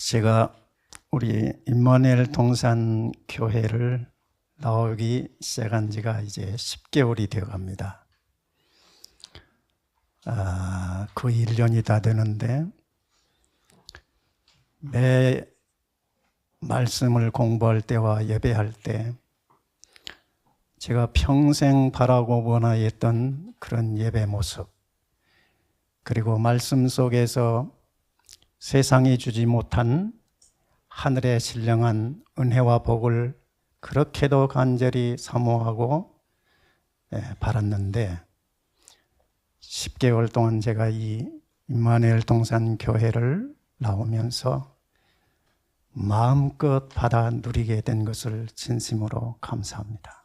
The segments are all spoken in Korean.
제가 우리 임마누엘 동산 교회를 나오기 시작한 지가 이제 10개월이 되어 갑니다. 거의 1년이 다 되는데 매 말씀을 공부할 때와 예배할 때 제가 평생 바라고 원하였던 그런 예배 모습, 그리고 말씀 속에서 세상이 주지 못한 하늘의 신령한 은혜와 복을 그렇게도 간절히 사모하고 바랐는데 10개월 동안 제가 이 임마누엘 동산 교회를 나오면서 마음껏 받아 누리게 된 것을 진심으로 감사합니다.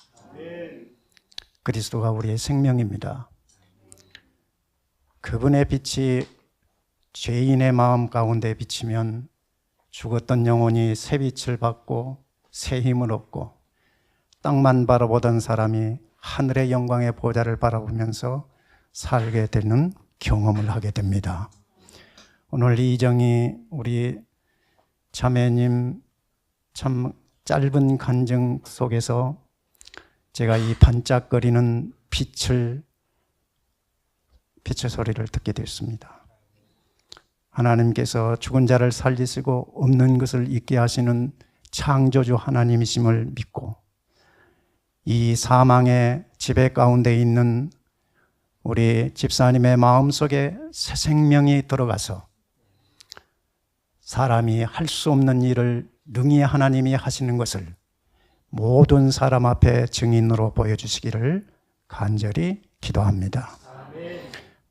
그리스도가 우리의 생명입니다. 그분의 빛이 죄인의 마음 가운데 비치면 죽었던 영혼이 새 빛을 받고 새 힘을 얻고, 땅만 바라보던 사람이 하늘의 영광의 보좌를 바라보면서 살게 되는 경험을 하게 됩니다. 오늘 이정희 우리 자매님 참 짧은 간증 속에서 제가 이 반짝거리는 빛의 소리를 듣게 됐습니다. 하나님께서 죽은 자를 살리시고 없는 것을 있게 하시는 창조주 하나님이심을 믿고, 이 사망의 지배 가운데 있는 우리 집사님의 마음속에 새 생명이 들어가서 사람이 할 수 없는 일을 능히 하나님이 하시는 것을 모든 사람 앞에 증인으로 보여주시기를 간절히 기도합니다.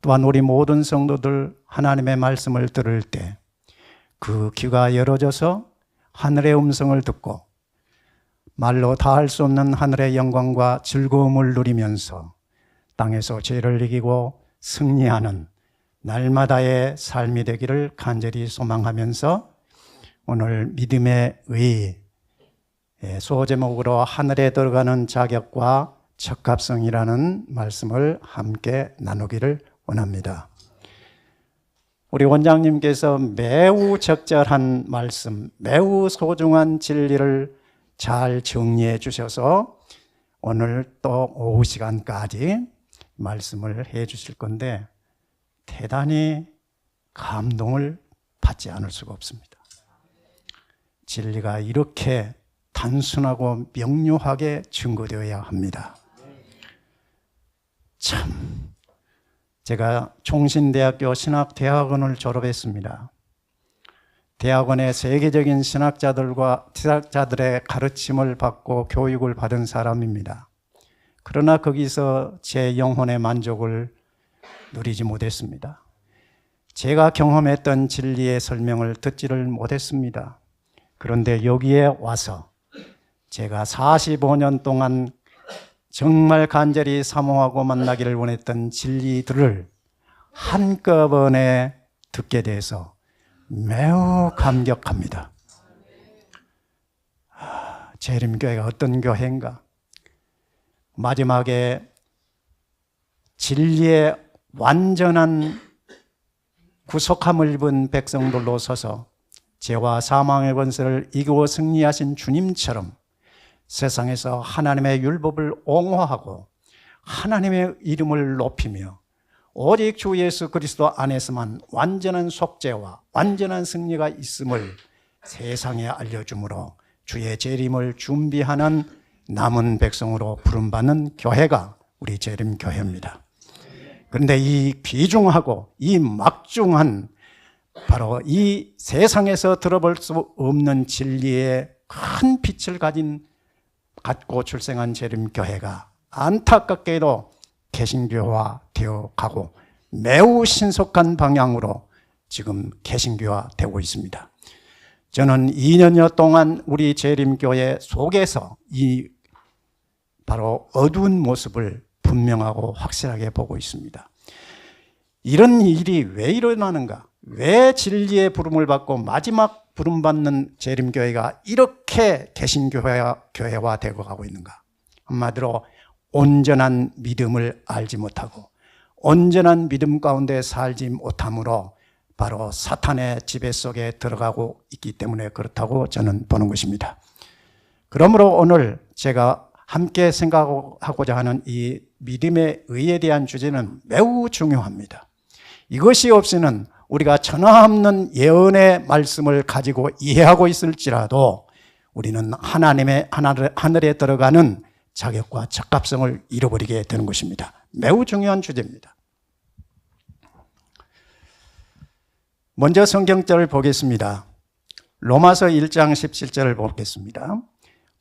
또한 우리 모든 성도들 하나님의 말씀을 들을 때 그 귀가 열어져서 하늘의 음성을 듣고 말로 다 할 수 없는 하늘의 영광과 즐거움을 누리면서 땅에서 죄를 이기고 승리하는 날마다의 삶이 되기를 간절히 소망하면서 오늘 믿음의 의 소제목으로 하늘에 들어가는 자격과 적합성이라는 말씀을 함께 나누기를 원합니다. 우리 원장님께서 매우 적절한 말씀, 매우 소중한 진리를 잘 정리해 주셔서 오늘 또 오후 시간까지 말씀을 해 주실 건데 대단히 감동을 받지 않을 수가 없습니다. 진리가 이렇게 단순하고 명료하게 증거되어야 합니다. 참, 제가 총신대학교 신학대학원을 졸업했습니다. 대학원의 세계적인 신학자들의 가르침을 받고 교육을 받은 사람입니다. 그러나 거기서 제 영혼의 만족을 누리지 못했습니다. 제가 경험했던 진리의 설명을 듣지를 못했습니다. 그런데 여기에 와서 제가 45년 동안 정말 간절히 사모하고 만나기를 원했던 진리들을 한꺼번에 듣게 돼서 매우 감격합니다. 재림교회가 어떤 교회인가? 마지막에 진리의 완전한 구속함을 입은 백성들로 서서 죄와 사망의 권세를 이기고 승리하신 주님처럼 세상에서 하나님의 율법을 옹호하고 하나님의 이름을 높이며 오직 주 예수 그리스도 안에서만 완전한 속죄와 완전한 승리가 있음을 세상에 알려주므로 주의 재림을 준비하는 남은 백성으로 부름받는 교회가 우리 재림교회입니다. 그런데 이 귀중하고 이 막중한 바로 이 세상에서 들어볼 수 없는 진리의 큰 빛을 갖고 출생한 재림교회가 안타깝게도 개신교화 되어 가고 매우 신속한 방향으로 지금 개신교화 되고 있습니다. 저는 2년여 동안 우리 재림교회 속에서 이 바로 어두운 모습을 분명하고 확실하게 보고 있습니다. 이런 일이 왜 일어나는가? 왜 진리의 부름을 받고 마지막 부름받는 재림교회가 이렇게 개신교회화 되고 가고 있는가? 한마디로 온전한 믿음을 알지 못하고 온전한 믿음 가운데 살지 못함으로 바로 사탄의 지배 속에 들어가고 있기 때문에 그렇다고 저는 보는 것입니다. 그러므로 오늘 제가 함께 생각하고자 하는 이 믿음의 의에 대한 주제는 매우 중요합니다. 이것이 없이는 우리가 전함없는 예언의 말씀을 가지고 이해하고 있을지라도 우리는 하늘에 들어가는 자격과 적합성을 잃어버리게 되는 것입니다. 매우 중요한 주제입니다. 먼저 성경절을 보겠습니다. 로마서 1장 17절을 보겠습니다.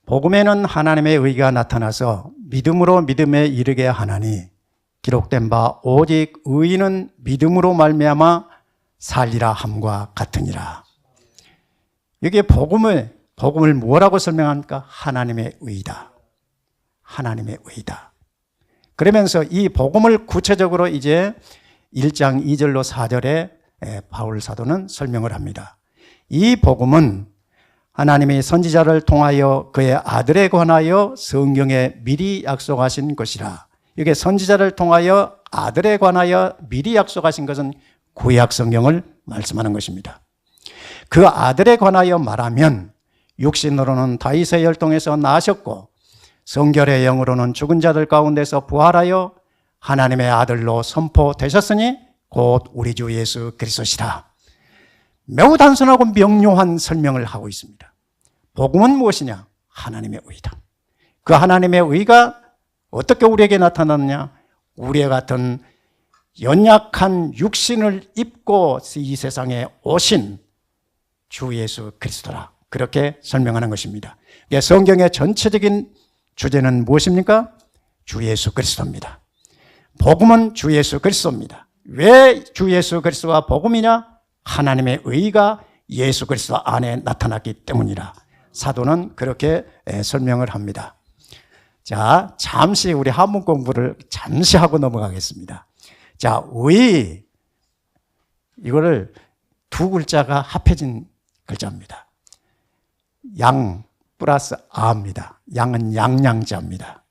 복음에는 하나님의 의가 나타나서 믿음으로 믿음에 이르게 하나니 기록된 바 오직 의인은 믿음으로 말미암아 살리라 함과 같으니라. 여기에 복음을 뭐라고 설명합니까? 하나님의 의다. 하나님의 의다. 그러면서 이 복음을 구체적으로 이제 1장 2절로 4절에 바울 사도는 설명을 합니다. 이 복음은 하나님이 선지자를 통하여 그의 아들에 관하여 성경에 미리 약속하신 것이라. 이게 선지자를 통하여 아들에 관하여 미리 약속하신 것은 구약 성경을 말씀하는 것입니다. 그 아들에 관하여 말하면 육신으로는 다윗의 혈통에서 나셨고 성결의 영으로는 죽은 자들 가운데서 부활하여 하나님의 아들로 선포되셨으니 곧 우리 주 예수 그리스도시라. 매우 단순하고 명료한 설명을 하고 있습니다. 복음은 무엇이냐? 하나님의 의다. 그 하나님의 의가 어떻게 우리에게 나타났느냐? 우리와 같은 연약한 육신을 입고 이 세상에 오신 주 예수 그리스도라. 그렇게 설명하는 것입니다. 성경의 전체적인 주제는 무엇입니까? 주 예수 그리스도입니다. 복음은 주 예수 그리스도입니다. 왜 주 예수 그리스도가 복음이냐? 하나님의 의가 예수 그리스도 안에 나타났기 때문이라. 사도는 그렇게 설명을 합니다. 자, 잠시 우리 한문 공부를 잠시 하고 넘어가겠습니다. 자, 의, 이거를 두 글자가 합해진 글자입니다. 양 플러스 아입니다. 양은 양양자입니다.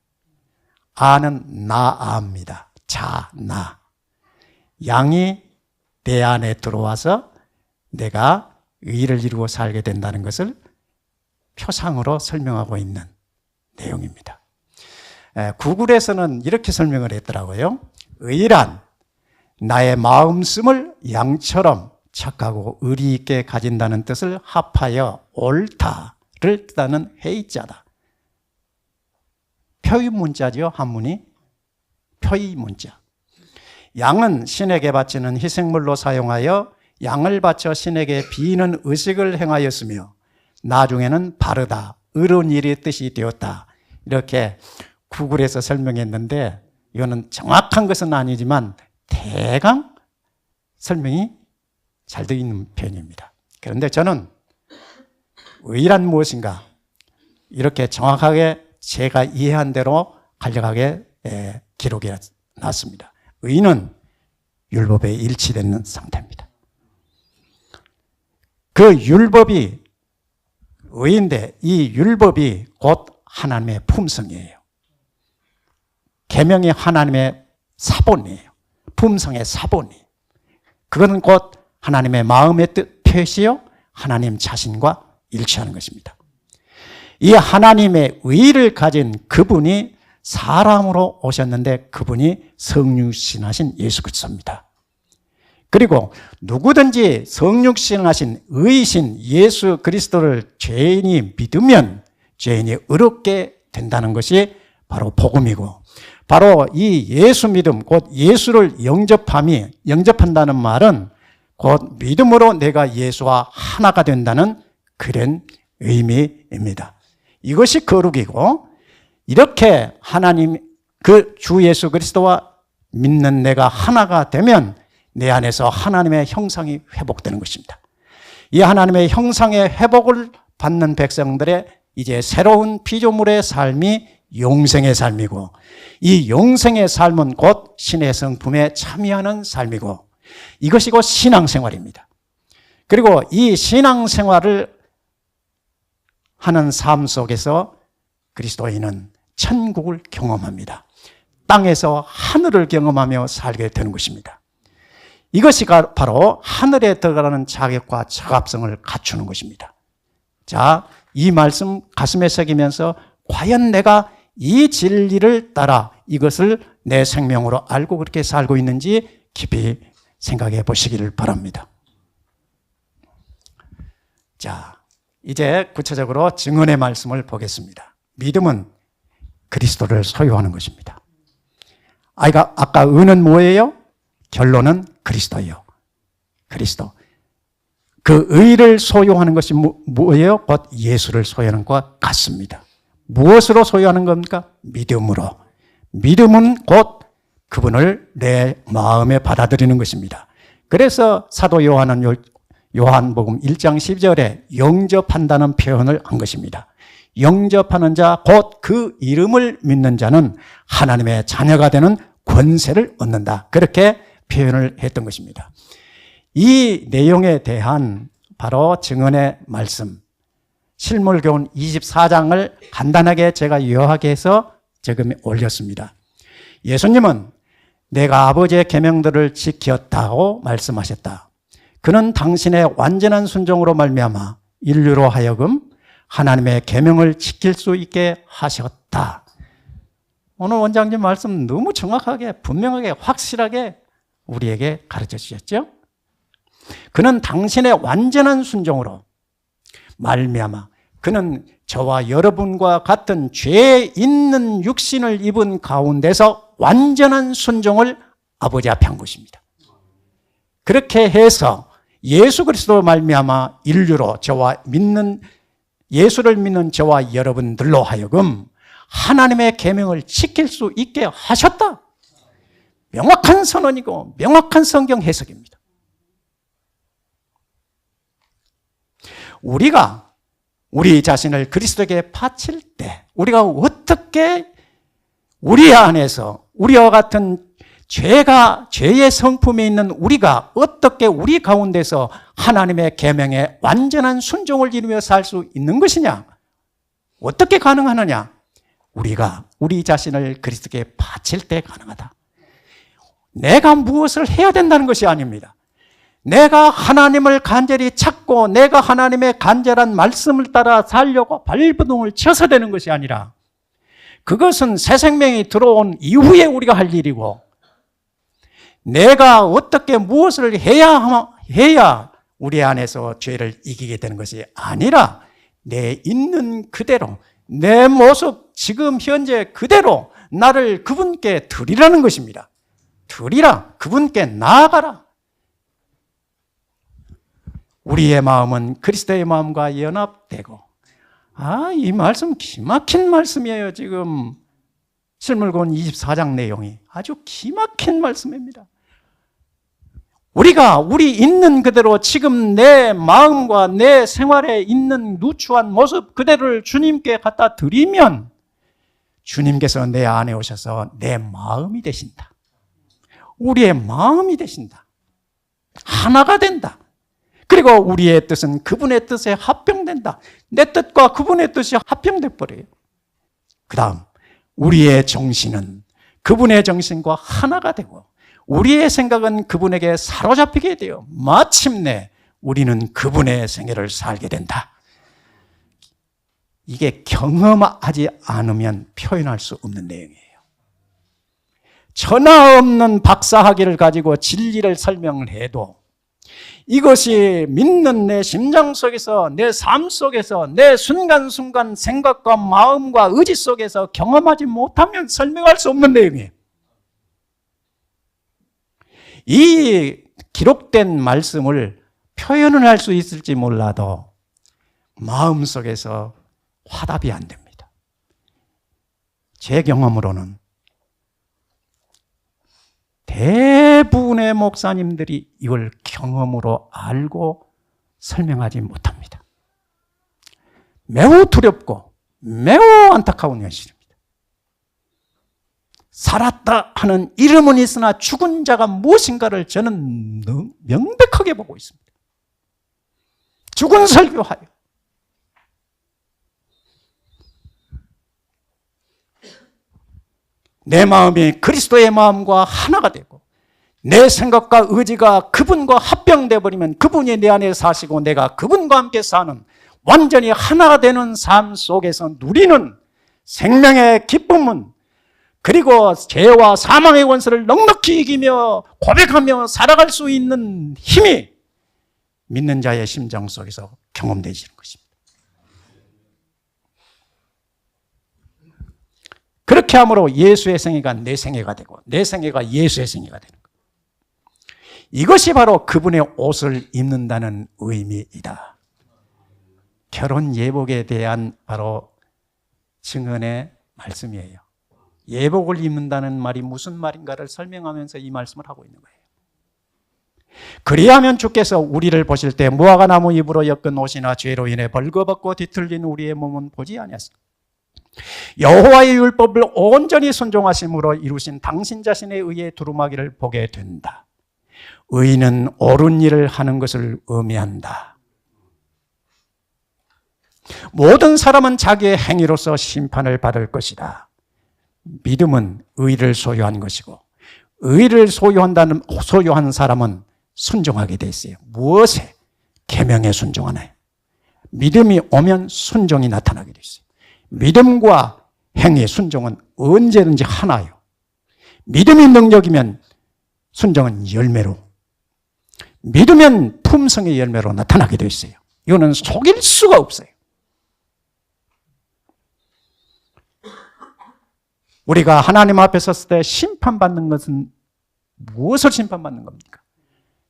아는 나아입니다. 자, 나. 양이 내 안에 들어와서 내가 의를 이루고 살게 된다는 것을 표상으로 설명하고 있는 내용입니다. 구글에서는 이렇게 설명을 했더라고요. 의란 나의 마음씀을 양처럼 착하고 의리 있게 가진다는 뜻을 합하여 옳다를 뜻하는 해이자다. 표의문자죠. 한문이 표의문자. 양은 신에게 바치는 희생물로 사용하여 양을 바쳐 신에게 비는 의식을 행하였으며 나중에는 바르다, 의로운 일의 뜻이 되었다. 이렇게 구글에서 설명했는데 이거는 정확한 것은 아니지만 대강 설명이 잘 되어 있는 편입니다. 그런데 저는 의란 무엇인가 이렇게 정확하게 제가 이해한 대로 간략하게 기록해 놨습니다. 의는 율법에 일치되는 상태입니다. 그 율법이 의인데 이 율법이 곧 하나님의 품성이에요. 계명이 하나님의 사본이에요. 품성의 사본이에요. 그것은 곧 하나님의 마음의 뜻 표시요 하나님 자신과 일치하는 것입니다. 이 하나님의 의를 가진 그분이 사람으로 오셨는데 그분이 성육신하신 예수 그리스도입니다. 그리고 누구든지 성육신하신 의신 예수 그리스도를 죄인이 믿으면 죄인이 의롭게 된다는 것이 바로 복음이고 바로 이 예수 믿음 곧 예수를 영접한다는 말은 곧 믿음으로 내가 예수와 하나가 된다는 그런 의미입니다. 이것이 거룩이고 이렇게 하나님 그 주 예수 그리스도와 믿는 내가 하나가 되면 내 안에서 하나님의 형상이 회복되는 것입니다. 이 하나님의 형상의 회복을 받는 백성들의 이제 새로운 피조물의 삶이永생의 삶이고 이 영생의 삶은 곧 신의 성품에 참여하는 삶이고 이것이 곧 신앙생활입니다. 그리고 이 신앙생활을 하는 삶 속에서 그리스도인은 천국을 경험합니다. 땅에서 하늘을 경험하며 살게 되는 것입니다. 이것이 바로 하늘에 들어가는 자격과 자갑성을 갖추는 것입니다. 자, 이 말씀 가슴에 새기면서 과연 내가 이 진리를 따라 이것을 내 생명으로 알고 그렇게 살고 있는지 깊이 생각해 보시기를 바랍니다. 자, 이제 구체적으로 증언의 말씀을 보겠습니다. 믿음은 그리스도를 소유하는 것입니다. 아까 의는 뭐예요? 결론은 그리스도예요. 그리스도. 그 의를 소유하는 것이 뭐예요? 곧 예수를 소유하는 것과 같습니다. 무엇으로 소유하는 겁니까? 믿음으로. 믿음은 곧 그분을 내 마음에 받아들이는 것입니다. 그래서 사도 요한은 요한복음 1장 12절에 영접한다는 표현을 한 것입니다. 영접하는 자, 곧 그 이름을 믿는 자는 하나님의 자녀가 되는 권세를 얻는다. 그렇게 표현을 했던 것입니다. 이 내용에 대한 바로 증언의 말씀, 실물교훈 24장을 간단하게 제가 요약해 해서 지금 올렸습니다. 예수님은 내가 아버지의 계명들을 지켰다고 말씀하셨다. 그는 당신의 완전한 순종으로 말미암아 인류로 하여금 하나님의 계명을 지킬 수 있게 하셨다. 오늘 원장님 말씀 너무 정확하게 분명하게 확실하게 우리에게 가르쳐 주셨죠? 그는 당신의 완전한 순종으로 말미암아 그는 저와 여러분과 같은 죄 있는 육신을 입은 가운데서 완전한 순종을 아버지 앞에 한 것입니다. 그렇게 해서 예수 그리스도로 말미암아 인류로 예수를 믿는 저와 여러분들로 하여금 하나님의 계명을 지킬 수 있게 하셨다. 명확한 선언이고 명확한 성경 해석입니다. 우리가 우리 자신을 그리스도에게 바칠 때 우리가 어떻게 우리 안에서 우리와 같은 죄의 성품에 있는 우리가 어떻게 우리 가운데서 하나님의 계명에 완전한 순종을 이루며 살 수 있는 것이냐? 어떻게 가능하느냐? 우리가 우리 자신을 그리스도에게 바칠 때 가능하다. 내가 무엇을 해야 된다는 것이 아닙니다. 내가 하나님을 간절히 찾고 내가 하나님의 간절한 말씀을 따라 살려고 발버둥을 쳐서 되는 것이 아니라 그것은 새 생명이 들어온 이후에 우리가 할 일이고 내가 어떻게 무엇을 해야 우리 안에서 죄를 이기게 되는 것이 아니라 내 있는 그대로 내 모습 지금 현재 그대로 나를 그분께 드리라는 것입니다. 드리라. 그분께 나아가라. 우리의 마음은 그리스도의 마음과 연합되고 이 말씀 기막힌 말씀이에요. 지금 실물교훈 24장 내용이 아주 기막힌 말씀입니다. 우리가 우리 있는 그대로 지금 내 마음과 내 생활에 있는 누추한 모습 그대로를 주님께 갖다 드리면 주님께서 내 안에 오셔서 내 마음이 되신다. 우리의 마음이 되신다. 하나가 된다. 그리고 우리의 뜻은 그분의 뜻에 합병된다. 내 뜻과 그분의 뜻이 합병돼 버려요. 그 다음 우리의 정신은 그분의 정신과 하나가 되고 우리의 생각은 그분에게 사로잡히게 돼요. 마침내 우리는 그분의 생애를 살게 된다. 이게 경험하지 않으면 표현할 수 없는 내용이에요. 천하 없는 박사학위를 가지고 진리를 설명을 해도 이것이 믿는 내 심장 속에서 내 삶 속에서 내 순간순간 생각과 마음과 의지 속에서 경험하지 못하면 설명할 수 없는 내용이에요. 이 기록된 말씀을 표현을 할 수 있을지 몰라도 마음속에서 화답이 안 됩니다. 제 경험으로는 대부분의 목사님들이 이걸 경험으로 알고 설명하지 못합니다. 매우 두렵고 매우 안타까운 현실입니다. 살았다 하는 이름은 있으나 죽은 자가 무엇인가를 저는 명백하게 보고 있습니다. 죽은 설교하여 내 마음이 그리스도의 마음과 하나가 되고 내 생각과 의지가 그분과 합병되어 버리면 그분이 내 안에 사시고 내가 그분과 함께 사는 완전히 하나 되는 삶 속에서 누리는 생명의 기쁨은, 그리고 죄와 사망의 원수를 넉넉히 이기며 고백하며 살아갈 수 있는 힘이 믿는 자의 심정 속에서 경험되시는 것입니다. 그렇게 함으로 예수의 생애가 내 생애가 되고 내 생애가 예수의 생애가 되는 거예요. 이것이 바로 그분의 옷을 입는다는 의미이다. 결혼 예복에 대한 바로 증언의 말씀이에요. 예복을 입는다는 말이 무슨 말인가를 설명하면서 이 말씀을 하고 있는 거예요. 그리하면 주께서 우리를 보실 때 무화과나무 잎으로 엮은 옷이나 죄로 인해 벌거벗고 뒤틀린 우리의 몸은 보지 아니하시고 여호와의 율법을 온전히 순종하심으로 이루신 당신 자신에 의해 두루마기를 보게 된다. 의인은 옳은 일을 하는 것을 의미한다. 모든 사람은 자기의 행위로서 심판을 받을 것이다. 믿음은 의를 소유한 것이고 의를 소유한 사람은 순종하게 돼 있어요. 무엇에? 계명에 순종하나요? 믿음이 오면 순종이 나타나게 돼 있어요. 믿음과 행위, 순종은 언제든지 하나요. 믿음이 능력이면 순종은 열매로, 믿으면 품성의 열매로 나타나게 돼 있어요. 이거는 속일 수가 없어요. 우리가 하나님 앞에 섰을 때 심판받는 것은 무엇을 심판받는 겁니까?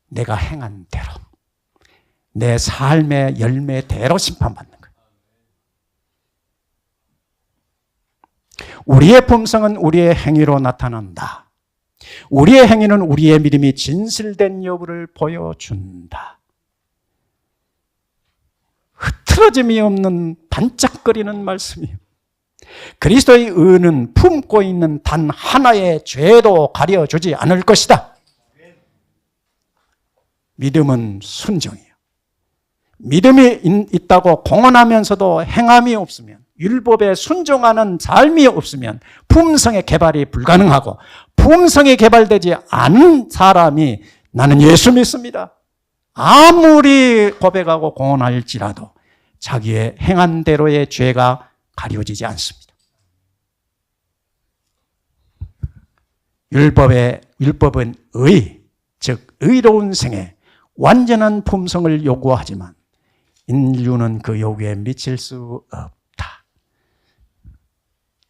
내가 행한 대로, 내 삶의 열매대로 심판받는 거예요. 우리의 품성은 우리의 행위로 나타난다. 우리의 행위는 우리의 믿음이 진실된 여부를 보여준다. 흐트러짐이 없는 반짝거리는 말씀이에요. 그리스도의 의는 품고 있는 단 하나의 죄도 가려주지 않을 것이다. 믿음은 순종이에요. 믿음이 있다고 공언하면서도 행함이 없으면, 율법에 순종하는 삶이 없으면 품성의 개발이 불가능하고, 품성이 개발되지 않은 사람이 나는 예수 믿습니다, 아무리 고백하고 공언할지라도 자기의 행한 대로의 죄가 가려지지 않습니다. 율법은 의, 즉 의로운 생애, 완전한 품성을 요구하지만 인류는 그 요구에 미칠 수 없다.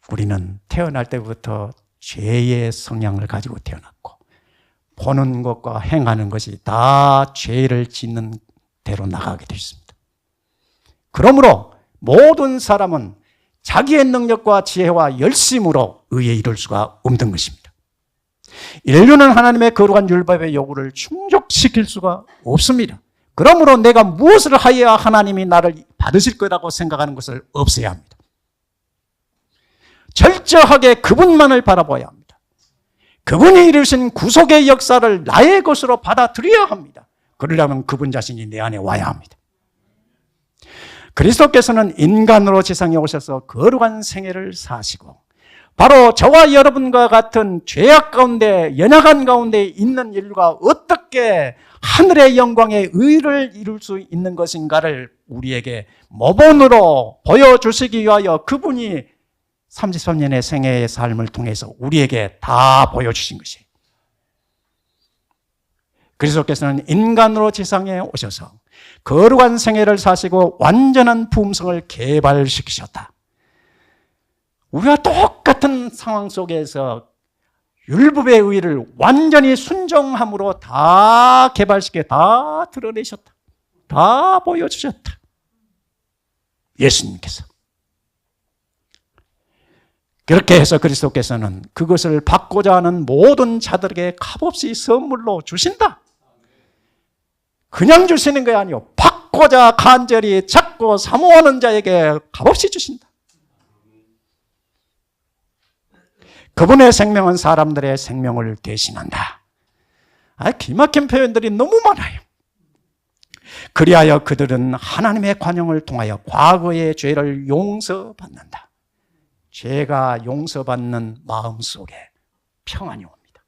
우리는 태어날 때부터 죄의 성향을 가지고 태어났고 보는 것과 행하는 것이 다 죄를 짓는 대로 나가게 되어 있습니다. 그러므로 모든 사람은 자기의 능력과 지혜와 열심으로 의에 이룰 수가 없는 것입니다. 인류는 하나님의 거룩한 율법의 요구를 충족시킬 수가 없습니다. 그러므로 내가 무엇을 하여야 하나님이 나를 받으실 거라고 생각하는 것을 없애야 합니다. 철저하게 그분만을 바라봐야 합니다. 그분이 이루신 구속의 역사를 나의 것으로 받아들여야 합니다. 그러려면 그분 자신이 내 안에 와야 합니다. 그리스도께서는 인간으로 지상에 오셔서 거룩한 생애를 사시고 바로 저와 여러분과 같은 죄악 가운데, 연약한 가운데 있는 인류가 어떻게 하늘의 영광의 의를 이룰 수 있는 것인가를 우리에게 모본으로 보여주시기 위하여 그분이 33년의 생애의 삶을 통해서 우리에게 다 보여주신 것이에요. 그리스도께서는 인간으로 지상에 오셔서 거룩한 생애를 사시고 완전한 품성을 개발시키셨다. 우리가 똑같은 상황 속에서 율법의 의를 완전히 순종함으로 다 개발시켜 다 드러내셨다. 다 보여주셨다. 예수님께서. 그렇게 해서 그리스도께서는 그것을 받고자 하는 모든 자들에게 값없이 선물로 주신다. 그냥 주시는 게 아니요, 받고자 간절히 찾고 사모하는 자에게 값없이 주신다. 그분의 생명은 사람들의 생명을 대신한다. 기막힌 표현들이 너무 많아요. 그리하여 그들은 하나님의 관용을 통하여 과거의 죄를 용서받는다. 죄가 용서받는 마음 속에 평안이 옵니다.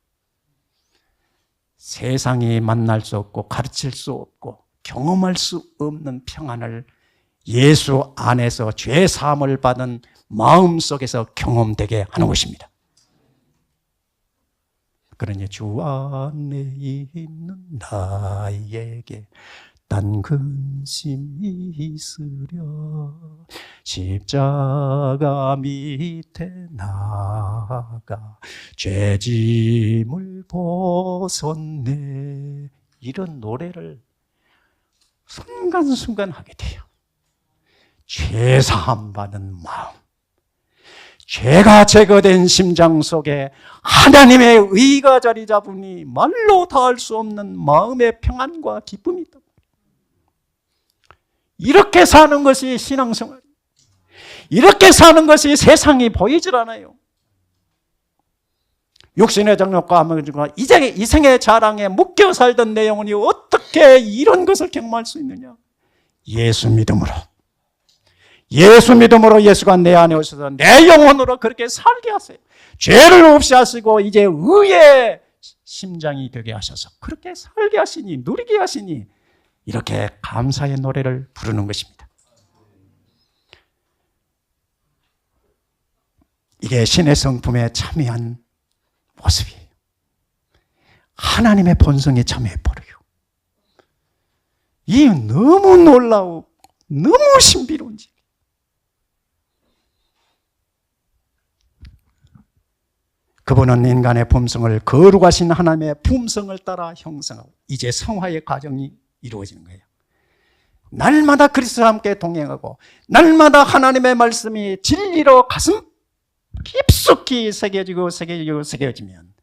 세상이 만날 수 없고 가르칠 수 없고 경험할 수 없는 평안을 예수 안에서 죄 사함을 받은 마음속에서 경험되게 하는 것입니다. 그러니 주 안에 있는 나에게 딴 근심이 있으려 십자가 밑에 나가 죄짐을 벗었네. 이런 노래를 순간순간 하게 돼요. 죄 사함 받은 마음, 죄가 제거된 심장 속에 하나님의 의가 자리 잡으니 말로 다할 수 없는 마음의 평안과 기쁨이 있다. 이렇게 사는 것이 신앙생활, 이렇게 사는 것이 세상이 보이질 않아요. 육신의 정욕과 함과 이 생의 자랑에 묶여 살던 내 영혼이 어떻게 이런 것을 경험할 수 있느냐? 예수 믿음으로. 예수 믿음으로 예수가 내 안에 오셔서 내 영혼으로 그렇게 살게 하세요. 죄를 없이 하시고 이제 의의 심장이 되게 하셔서 그렇게 살게 하시니, 누리게 하시니 이렇게 감사의 노래를 부르는 것입니다. 이게 신의 성품에 참여한 모습이에요. 하나님의 본성에 참여해버려요. 이 너무 놀라워, 너무 신비로운 지. 그분은 인간의 품성을 거룩하신 하나님의 품성을 따라 형성하고 이제 성화의 과정이 이루어지는 거예요. 날마다 그리스도와 함께 동행하고 날마다 하나님의 말씀이 진리로 가슴 깊숙이 새겨지면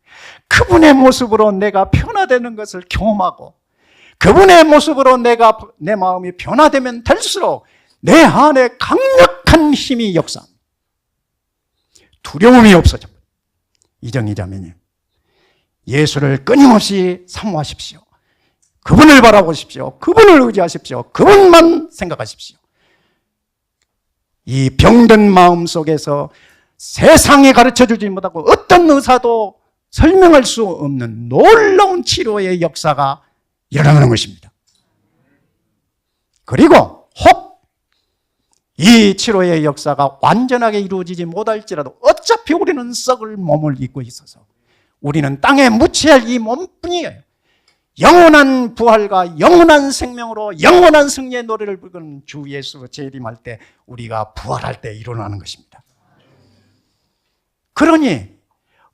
그분의 모습으로 내가 변화되는 것을 경험하고 그분의 모습으로 내 마음이 변화되면 될수록 내 안에 강력한 힘이 역사합니다. 두려움이 없어져. 이정희자매님, 예수를 끊임없이 사모하십시오. 그분을 바라보십시오. 그분을 의지하십시오. 그분만 생각하십시오. 이 병든 마음 속에서 세상에 가르쳐주지 못하고 어떤 의사도 설명할 수 없는 놀라운 치료의 역사가 일어나는 것입니다. 그리고 혹 이 치료의 역사가 완전하게 이루어지지 못할지라도 어차피 우리는 썩을 몸을 입고 있어서 우리는 땅에 묻혀야 할 이 몸뿐이에요. 영원한 부활과 영원한 생명으로 영원한 승리의 노래를 부르는 주 예수 재림할 때 우리가 부활할 때 일어나는 것입니다. 그러니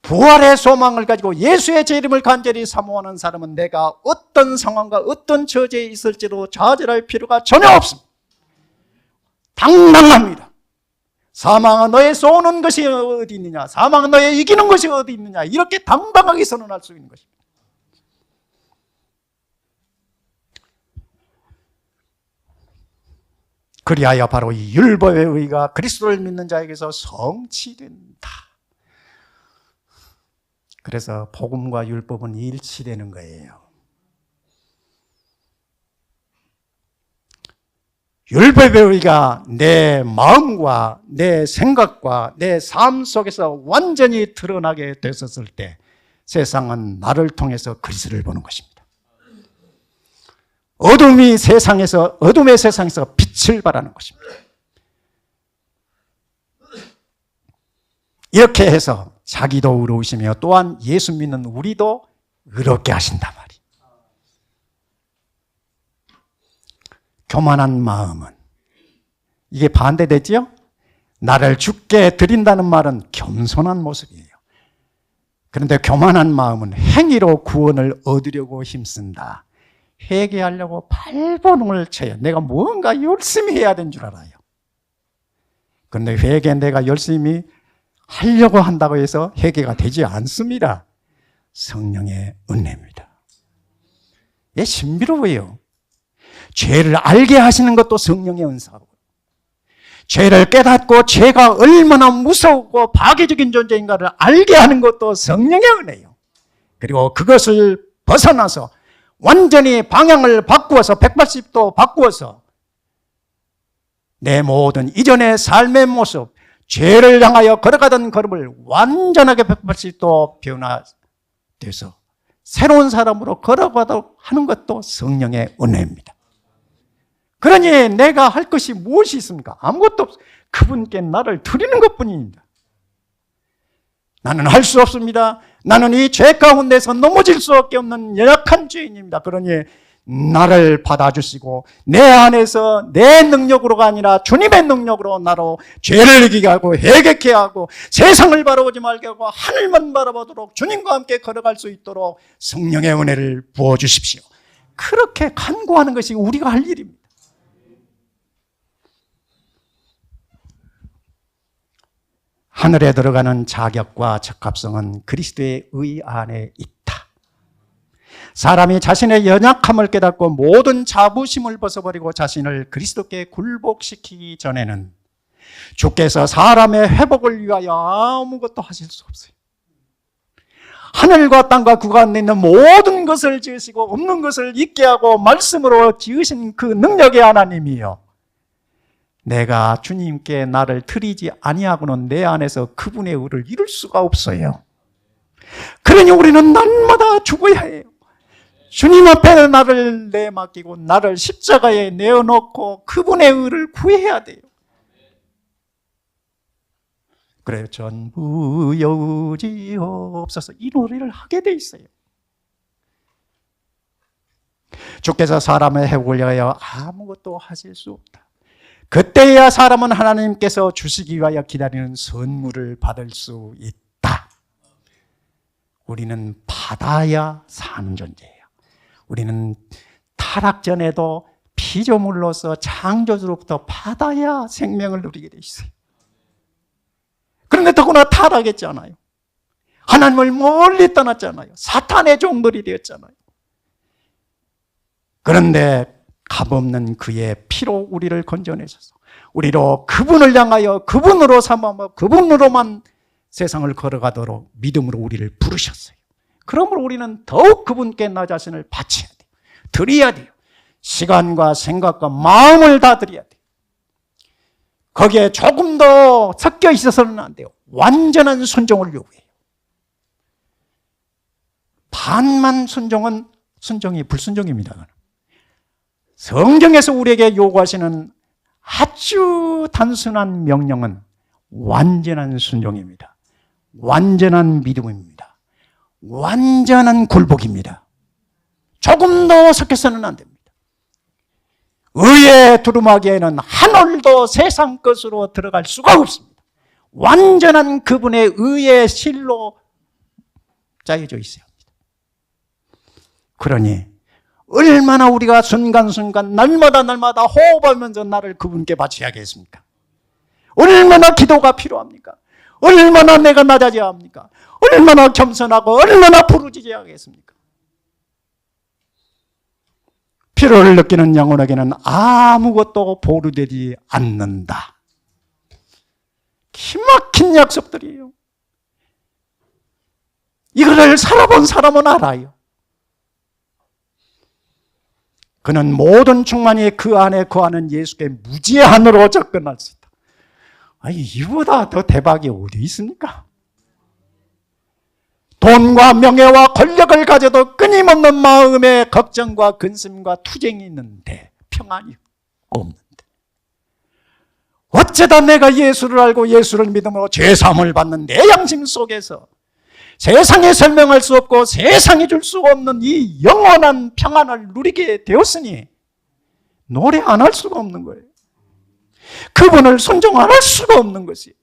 부활의 소망을 가지고 예수의 재림을 간절히 사모하는 사람은 내가 어떤 상황과 어떤 처지에 있을지도 좌절할 필요가 전혀 없습니다. 당당합니다. 사망은 너의 쏘는 것이 어디 있느냐, 사망은 너의 이기는 것이 어디 있느냐, 이렇게 당당하게 선언할 수 있는 것입니다. 그리하여 바로 이 율법의 의가 그리스도를 믿는 자에게서 성취된다. 그래서 복음과 율법은 일치되는 거예요. 율법의 의가 내 마음과 내 생각과 내 삶 속에서 완전히 드러나게 됐었을 때 세상은 나를 통해서 그리스도를 보는 것입니다. 어둠의 세상에서 빛을 발하는 것입니다. 이렇게 해서 자기도 의로우시며 또한 예수 믿는 우리도 의롭게 하신단 말이에요. 교만한 마음은 이게 반대되지요? 나를 죽게 드린다는 말은 겸손한 모습이에요. 그런데 교만한 마음은 행위로 구원을 얻으려고 힘쓴다. 회개하려고 발버둥을 쳐요. 내가 뭔가 열심히 해야 되는 줄 알아요. 그런데 회개 내가 열심히 하려고 한다고 해서 회개가 되지 않습니다. 성령의 은혜입니다. 이게 신비로워요. 죄를 알게 하시는 것도 성령의 은사고, 죄를 깨닫고 죄가 얼마나 무서우고 파괴적인 존재인가를 알게 하는 것도 성령의 은혜예요. 그리고 그것을 벗어나서 완전히 방향을 바꾸어서 180도 바꾸어서 내 모든 이전의 삶의 모습, 죄를 향하여 걸어가던 걸음을 완전하게 180도 변화돼서 새로운 사람으로 걸어가도록 하는 것도 성령의 은혜입니다. 그러니 내가 할 것이 무엇이 있습니까? 아무것도 없어요. 그분께 나를 드리는 것뿐입니다. 나는 할 수 없습니다. 나는 이 죄 가운데서 넘어질 수밖에 없는 연약한 죄인입니다. 그러니 나를 받아주시고 내 안에서 내 능력으로가 아니라 주님의 능력으로 나로 죄를 이기게 하고 해결케 하고 세상을 바라보지 말게 하고 하늘만 바라보도록 주님과 함께 걸어갈 수 있도록 성령의 은혜를 부어주십시오. 그렇게 간구하는 것이 우리가 할 일입니다. 하늘에 들어가는 자격과 적합성은 그리스도의 의 안에 있다. 사람이 자신의 연약함을 깨닫고 모든 자부심을 벗어버리고 자신을 그리스도께 굴복시키기 전에는 주께서 사람의 회복을 위하여 아무것도 하실 수 없어요. 하늘과 땅과 그 가운데 있는 모든 것을 지으시고 없는 것을 있게 하고 말씀으로 지으신 그 능력의 하나님이요, 내가 주님께 나를 드리지 아니하고는 내 안에서 그분의 의를 이룰 수가 없어요. 그러니 우리는 날마다 죽어야 해요. 주님 앞에 나를 내맡기고 나를 십자가에 내어놓고 그분의 의를 구해야 돼요. 그래요. 전부 여지없어서 이 노래를 하게 돼 있어요. 주께서 사람의 회복을 위하여 아무것도 하실 수 없다. 그때야 사람은 하나님께서 주시기 위하여 기다리는 선물을 받을 수 있다. 우리는 받아야 사는 존재예요. 우리는 타락 전에도 피조물로서 창조주로부터 받아야 생명을 누리게 돼 있어요. 그런데 더구나 타락했잖아요. 하나님을 멀리 떠났잖아요. 사탄의 종들이 되었잖아요. 그런데 값없는 그의 피로 우리를 건져내셔서 우리로 그분을 향하여 그분으로 삼아 그분으로만 세상을 걸어가도록 믿음으로 우리를 부르셨어요. 그러므로 우리는 더욱 그분께 나 자신을 바쳐야 돼요. 드려야 돼요. 시간과 생각과 마음을 다 드려야 돼요. 거기에 조금 더 섞여 있어서는 안 돼요. 완전한 순종을 요구해요. 반만 순종은 순종이 불순종입니다. 성경에서 우리에게 요구하시는 아주 단순한 명령은 완전한 순종입니다. 완전한 믿음입니다. 완전한 굴복입니다. 조금 더 섞여서는 안 됩니다. 의의 두루마기에는 한 올도 세상 것으로 들어갈 수가 없습니다. 완전한 그분의 의의 실로 짜여져 있어야 합니다. 그러니 얼마나 우리가 순간순간 날마다 호흡하면서 나를 그분께 바쳐야겠습니까? 얼마나 기도가 필요합니까? 얼마나 내가 낮아져야 합니까? 얼마나 겸손하고 얼마나 부르짖어야 하겠습니까? 필요를 느끼는 영혼에게는 아무것도 보류되지 않는다. 기막힌 약속들이에요. 이거를 살아본 사람은 알아요. 그는 모든 충만이 그 안에 거하는 예수께 무제한으로 접근할 수 있다. 아니, 이보다 더 대박이 어디 있습니까? 돈과 명예와 권력을 가져도 끊임없는 마음의 걱정과 근심과 투쟁이 있는데 평안이 없는데, 어쩌다 내가 예수를 알고 예수를 믿음으로 죄사함을 받는 내 양심 속에서 세상에 설명할 수 없고 세상에 줄 수 없는 이 영원한 평안을 누리게 되었으니 노래 안 할 수가 없는 거예요. 그분을 순종 안 할 수가 없는 것이에요.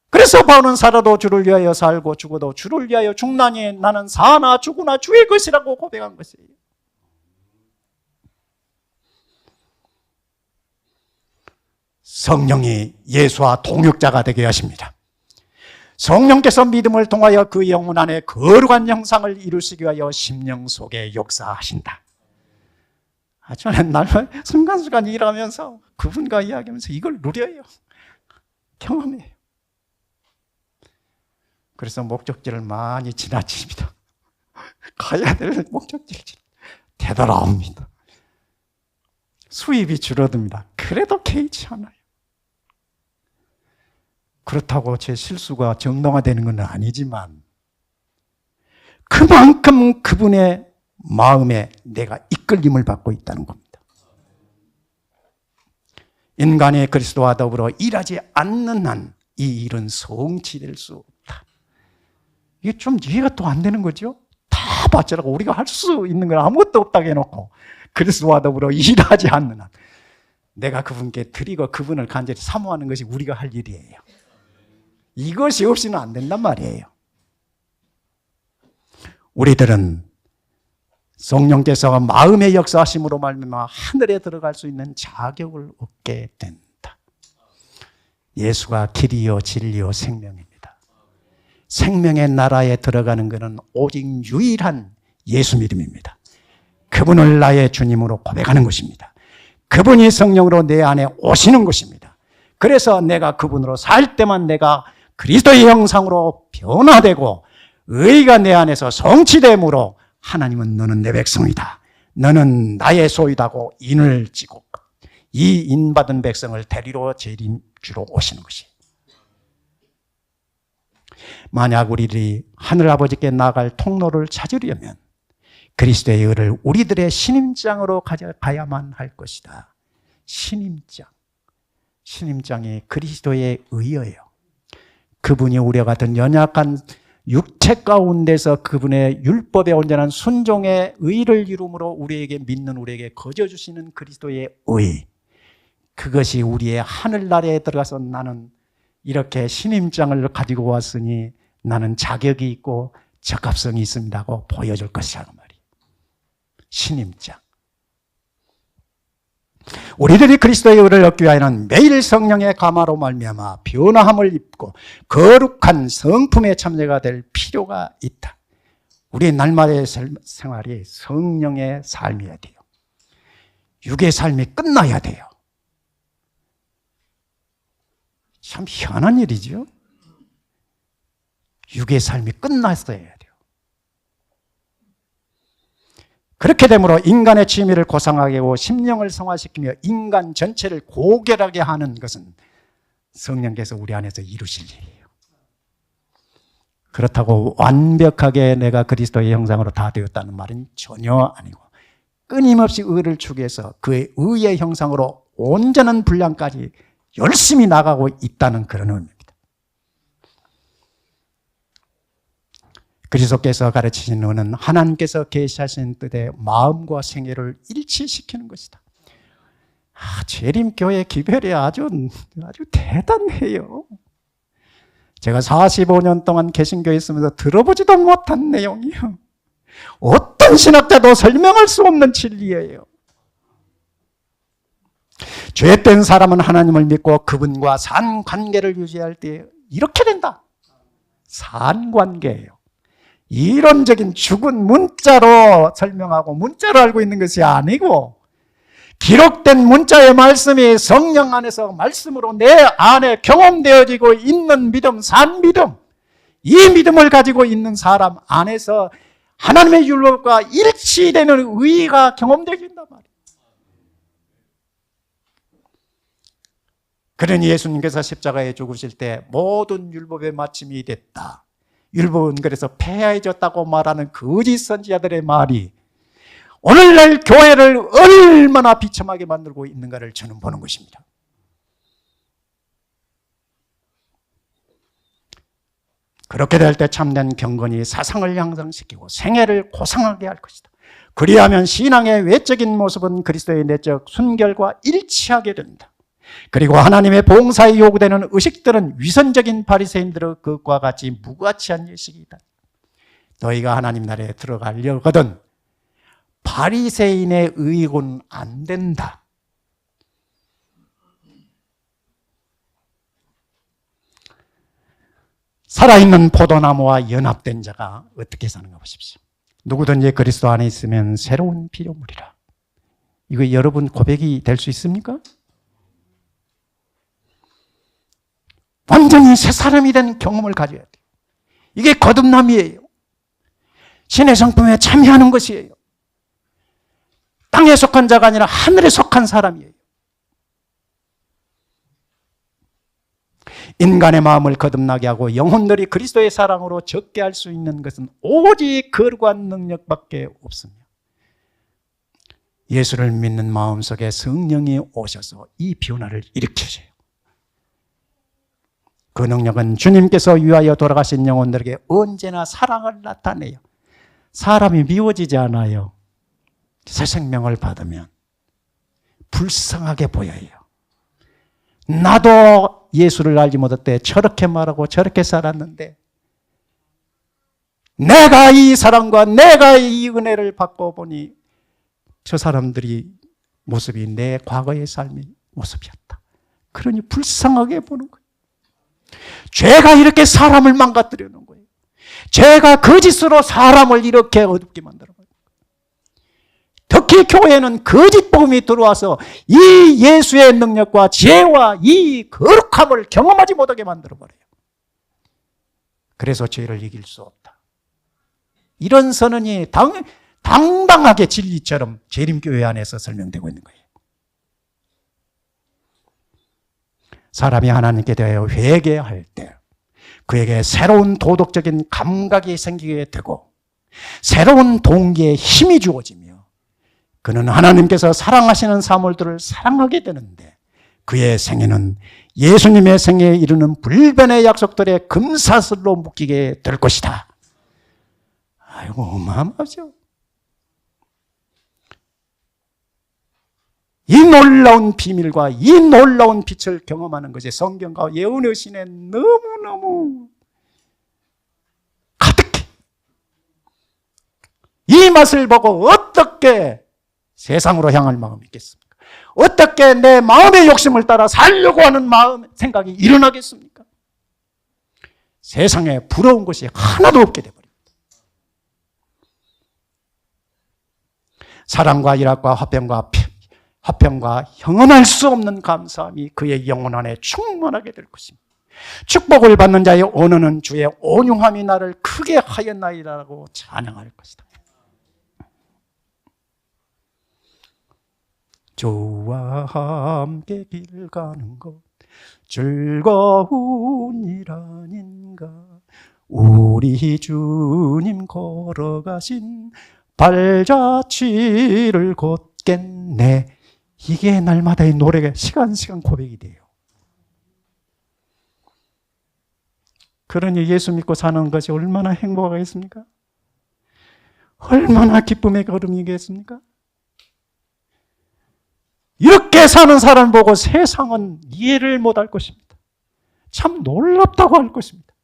그래서 바울은 살아도 주를 위하여 살고 죽어도 주를 위하여 죽나니 나는 사나 죽으나 주의 것이라고 고백한 것이에요. 성령이 예수와 동역자가 되게 하십니다. 성령께서 믿음을 통하여 그 영혼 안에 거룩한 형상을 이루시기 위하여 심령 속에 역사하신다. 저는 날마다 순간순간 일하면서 그분과 이야기하면서 이걸 누려요. 경험해요. 그래서 목적지를 많이 지나칩니다. 가야 될 목적지를 되돌아옵니다. 수입이 줄어듭니다. 그래도 개의치 않아요. 그렇다고 제 실수가 정당화되는 건 아니지만 그만큼 그분의 마음에 내가 이끌림을 받고 있다는 겁니다. 인간이 그리스도와 더불어 일하지 않는 한 이 일은 성취될 수 없다. 이게 좀 이해가 또 안 되는 거죠? 다 받자라고 우리가 할 수 있는 건 아무것도 없다고 해놓고 그리스도와 더불어 일하지 않는 한 내가 그분께 드리고 그분을 간절히 사모하는 것이 우리가 할 일이에요. 이것이 없이는 안 된단 말이에요. 우리들은 성령께서 마음의 역사하심으로 말미암아 하늘에 들어갈 수 있는 자격을 얻게 된다. 예수가 길이요 진리요 생명입니다. 생명의 나라에 들어가는 것은 오직 유일한 예수 믿음입니다. 그분을 나의 주님으로 고백하는 것입니다. 그분이 성령으로 내 안에 오시는 것입니다. 그래서 내가 그분으로 살 때만 내가 그리스도의 형상으로 변화되고 의가 내 안에서 성취됨으로 하나님은 너는 내 백성이다. 너는 나의 소유다고 인을 찌고 이 인받은 백성을 데리러 재림주로 오시는 것이. 만약 우리들이 하늘아버지께 나아갈 통로를 찾으려면 그리스도의 의를 우리들의 신임장으로 가져가야만 할 것이다. 신임장. 신임장이 그리스도의 의예요. 그분이 우리와 같은 연약한 육체 가운데서 그분의 율법에 온전한 순종의 의를 이루므로 우리에게 믿는 우리에게 거저주시는 그리스도의 의. 그것이 우리의 하늘나라에 들어가서 나는 이렇게 신임장을 가지고 왔으니 나는 자격이 있고 적합성이 있습니다고 보여줄 것이라는 말이에요. 신임장. 우리들이 그리스도의 의를 얻기 위하여는 매일 성령의 감화로 말미암아 변화함을 입고 거룩한 성품의 참여가 될 필요가 있다. 우리의 날마다의 생활이 성령의 삶이어야 돼요. 육의 삶이 끝나야 돼요. 참 희한한 일이죠. 육의 삶이 끝났어야 돼요. 그렇게 되므로 인간의 취미를 고상하게 하고 심령을 성화시키며 인간 전체를 고결하게 하는 것은 성령께서 우리 안에서 이루실 일이에요. 그렇다고 완벽하게 내가 그리스도의 형상으로 다 되었다는 말은 전혀 아니고 끊임없이 의를 추구해서 그의 의의 형상으로 온전한 분량까지 열심히 나가고 있다는 그런 의미입니다. 그리스도께서 가르치신 의는 하나님께서 계시하신 뜻의 마음과 생애를 일치시키는 것이다. 재림교회 기별이 아주 대단해요. 제가 45년 동안 개신교에 있으면서 들어보지도 못한 내용이요. 어떤 신학자도 설명할 수 없는 진리예요. 죄된 사람은 하나님을 믿고 그분과 산 관계를 유지할 때 이렇게 된다. 산 관계예요. 이론적인 죽은 문자로 설명하고 문자로 알고 있는 것이 아니고 기록된 문자의 말씀이 성령 안에서 말씀으로 내 안에 경험되어지고 있는 믿음, 산 믿음, 이 믿음을 가지고 있는 사람 안에서 하나님의 율법과 일치되는 의의가 경험되어진단 말이에요. 그러니 예수님께서 십자가에 죽으실 때 모든 율법의 마침이 됐다. 율법은 그래서 폐하해졌다고 말하는 거짓 선지자들의 말이 오늘날 교회를 얼마나 비참하게 만들고 있는가를 저는 보는 것입니다. 그렇게 될 때 참된 경건이 사상을 향상시키고 생애를 고상하게 할 것이다. 그리하면 신앙의 외적인 모습은 그리스도의 내적 순결과 일치하게 된다. 그리고 하나님의 봉사에 요구되는 의식들은 위선적인 바리새인들의 것과 같이 무가치한 예식이다. 너희가 하나님 나라에 들어가려거든 바리새인의 의곤 안 된다. 살아있는 포도나무와 연합된 자가 어떻게 사는가 보십시오. 누구든지 그리스도 안에 있으면 새로운 피조물이라. 이거 여러분 고백이 될 수 있습니까? 완전히 새 사람이 된 경험을 가져야 돼요. 이게 거듭남이에요. 신의 성품에 참여하는 것이에요. 땅에 속한 자가 아니라 하늘에 속한 사람이에요. 인간의 마음을 거듭나게 하고 영혼들이 그리스도의 사랑으로 적게 할 수 있는 것은 오직 거룩한 능력밖에 없습니다. 예수를 믿는 마음속에 성령이 오셔서 이 변화를 일으켜줘요. 그 능력은 주님께서 위하여 돌아가신 영혼들에게 언제나 사랑을 나타내요. 사람이 미워지지 않아요. 새 생명을 받으면 불쌍하게 보여요. 나도 예수를 알지 못할 때 저렇게 말하고 저렇게 살았는데 내가 이 사랑과 내가 이 은혜를 받고 보니 저 사람들이 모습이 내 과거의 삶의 모습이었다. 그러니 불쌍하게 보는 거예요. 죄가 이렇게 사람을 망가뜨려 놓은 거예요. 죄가 거짓으로 사람을 이렇게 어둡게 만들어 버려요. 특히 교회는 거짓 복음이 들어와서 이 예수의 능력과 지혜와 이 거룩함을 경험하지 못하게 만들어 버려요. 그래서 죄를 이길 수 없다. 이런 선언이 당당하게 진리처럼 재림교회 안에서 설명되고 있는 거예요. 사람이 하나님께 대하여 회개할 때 그에게 새로운 도덕적인 감각이 생기게 되고 새로운 동기에 힘이 주어지며 그는 하나님께서 사랑하시는 사물들을 사랑하게 되는데 그의 생애는 예수님의 생애에 이르는 불변의 약속들의 금사슬로 묶이게 될 것이다. 아이고 어마어마하죠. 이 놀라운 비밀과 이 놀라운 빛을 경험하는 것이 성경과 예언의 신에 너무너무 가득해. 이 맛을 보고 어떻게 세상으로 향할 마음이 있겠습니까? 어떻게 내 마음의 욕심을 따라 살려고 하는 마음, 생각이 일어나겠습니까? 세상에 부러운 것이 하나도 없게 되버립니다. 사랑과 일학과 화평과 형언할 수 없는 감사함이 그의 영혼 안에 충만하게 될 것입니다. 축복을 받는 자의 언어는 주의 온유함이 나를 크게 하였나이다라고 찬양할 것이다. 주와 함께 길 가는 것 즐거운 일 아닌가. 우리 주님 걸어가신 발자취를 걷겠네. 이게 날마다의 노래가 시간 고백이 돼요. 그러니 예수 믿고 사는 것이 얼마나 행복하겠습니까? 얼마나 기쁨의 걸음이겠습니까? 이렇게 사는 사람 보고 세상은 이해를 못할 것입니다. 참 놀랍다고 할 것입니다.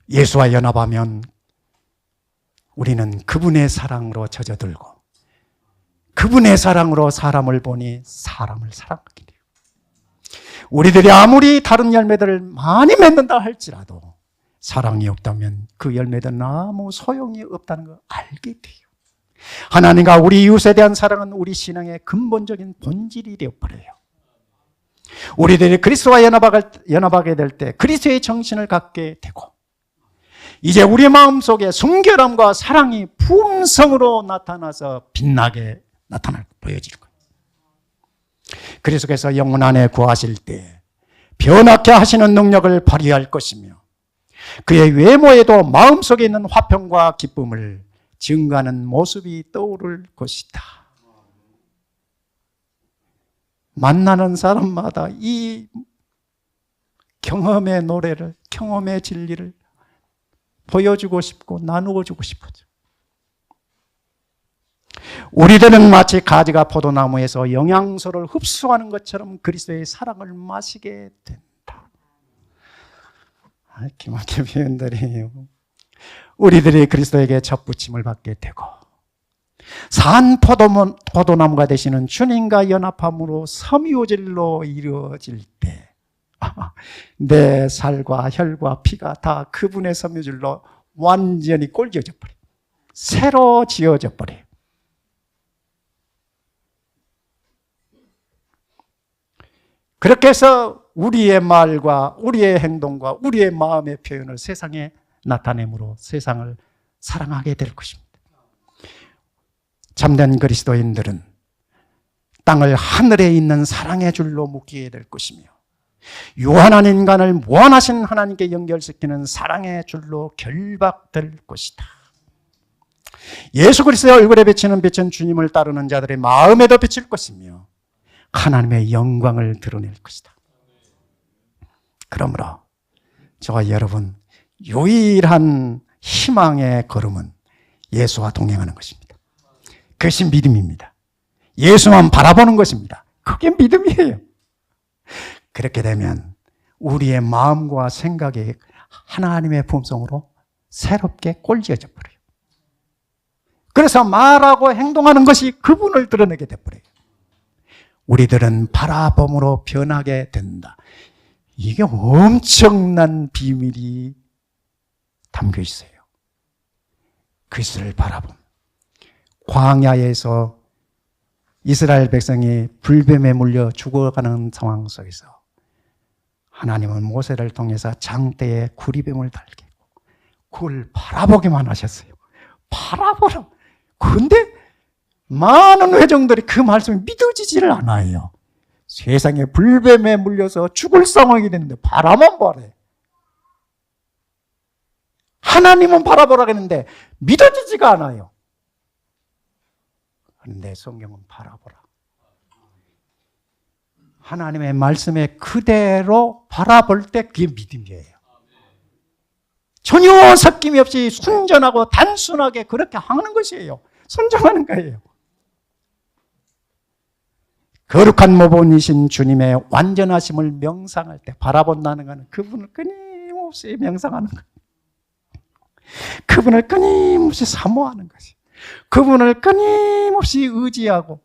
예수와 연합하면 우리는 그분의 사랑으로 젖어들고 그분의 사랑으로 사람을 보니 사람을 사랑하게 돼요. 우리들이 아무리 다른 열매들을 많이 맺는다 할지라도 사랑이 없다면 그 열매들은 아무 소용이 없다는 걸 알게 돼요. 하나님과 우리 이웃에 대한 사랑은 우리 신앙의 근본적인 본질이 되어버려요. 우리들이 그리스도와 연합하게 될 때 그리스도의 정신을 갖게 되고 이제 우리 마음속에 순결함과 사랑이 품성으로 나타나서 빛나게 보여질 거예요. 그리스도께서 영혼 안에 거하실 때 변화케 하시는 능력을 발휘할 것이며 그의 외모에도 마음속에 있는 화평과 기쁨을 증가하는 모습이 떠오를 것이다. 만나는 사람마다 이 경험의 노래를, 경험의 진리를 보여주고 싶고 나누어 주고 싶어져. 우리들은 마치 가지가 포도나무에서 영양소를 흡수하는 것처럼 그리스도의 사랑을 마시게 된다. 기막힌 표현들이에요. 우리들이 그리스도에게 접붙임을 받게 되고 산 포도나무가 되시는 주님과 연합함으로 섬유질로 이루어질 때 내 살과 혈과 피가 다 그분의 섬유질로 완전히 꼴지어져 버려요. 새로 지어져 버려요. 그렇게 해서 우리의 말과 우리의 행동과 우리의 마음의 표현을 세상에 나타내므로 세상을 사랑하게 될 것입니다. 참된 그리스도인들은 땅을 하늘에 있는 사랑의 줄로 묶게 될 것이며 유한한 인간을 무한하신 하나님께 연결시키는 사랑의 줄로 결박될 것이다. 예수 그리스도의 얼굴에 비치는 빛은 주님을 따르는 자들의 마음에도 비칠 것이며 하나님의 영광을 드러낼 것이다. 그러므로 저와 여러분 유일한 희망의 걸음은 예수와 동행하는 것입니다. 그것이 믿음입니다. 예수만 바라보는 것입니다. 그게 믿음이에요. 그렇게 되면 우리의 마음과 생각이 하나님의 품성으로 새롭게 꼴지어져 버려요. 그래서 말하고 행동하는 것이 그분을 드러내게 돼버려요. 우리들은 바라봄으로 변하게 된다. 이게 엄청난 비밀이 담겨 있어요. 그리스도를 바라봄. 광야에서 이스라엘 백성이 불뱀에 물려 죽어가는 상황 속에서 하나님은 모세를 통해서 장대에 구리뱀을 달게 했고 그걸 바라보기만 하셨어요. 바라보라. 그런데 많은 회중들이 그 말씀이 믿어지지를 않아요. 세상에 불뱀에 물려서 죽을 상황이 됐는데 바라만 보래. 하나님은 바라보라 했는데 믿어지지가 않아요. 그런데 성경은 바라보라. 하나님의 말씀에 그대로 바라볼 때 그게 믿음이에요. 전혀 섞임이 없이 순전하고 단순하게 그렇게 하는 것이에요. 순종하는 거예요. 거룩한 모본이신 주님의 완전하심을 명상할 때 바라본다는 것은 그분을 끊임없이 명상하는 거예요. 그분을 끊임없이 사모하는 것이, 그분을 끊임없이 의지하고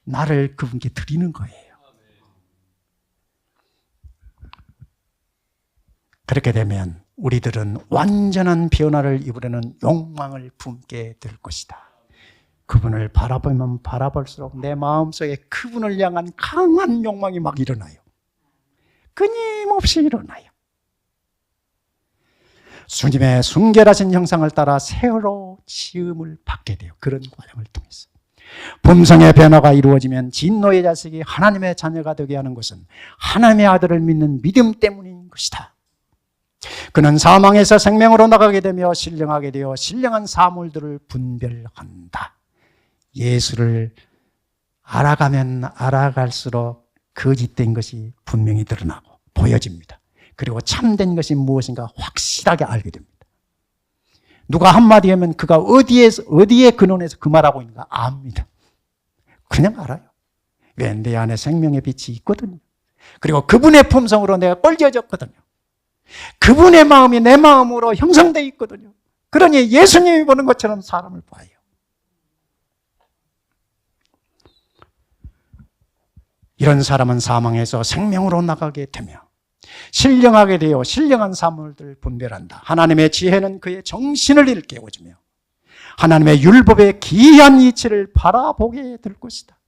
나를 그분께 드리는 거예요. 그렇게 되면 우리들은 완전한 변화를 입으려는 욕망을 품게 될 것이다. 그분을 바라보면 바라볼수록 내 마음속에 그분을 향한 강한 욕망이 막 일어나요. 끊임없이 일어나요. 주님의 순결하신 형상을 따라 새로 지음을 받게 돼요. 그런 과정을 통해서. 품성의 변화가 이루어지면 진노의 자식이 하나님의 자녀가 되게 하는 것은 하나님의 아들을 믿는 믿음 때문인 것이다. 그는 사망에서 생명으로 나가게 되며 신령하게 되어 신령한 사물들을 분별한다. 예수를 알아가면 알아갈수록 거짓된 것이 분명히 드러나고 보여집니다. 그리고 참된 것이 무엇인가 확실하게 알게 됩니다. 누가 한마디 하면 그가 어디에 근원해서 그 말하고 있는가 압니다. 그냥 알아요. 왜? 내 안에 생명의 빛이 있거든요. 그리고 그분의 품성으로 내가 꼴져졌거든요. 그분의 마음이 내 마음으로 형성되어 있거든요. 그러니 예수님이 보는 것처럼 사람을 봐요. 이런 사람은 사망에서 생명으로 나가게 되며 신령하게 되어 신령한 사물들을 분별한다. 하나님의 지혜는 그의 정신을 일깨워주며 하나님의 율법의 기이한 이치를 바라보게 될 것이다.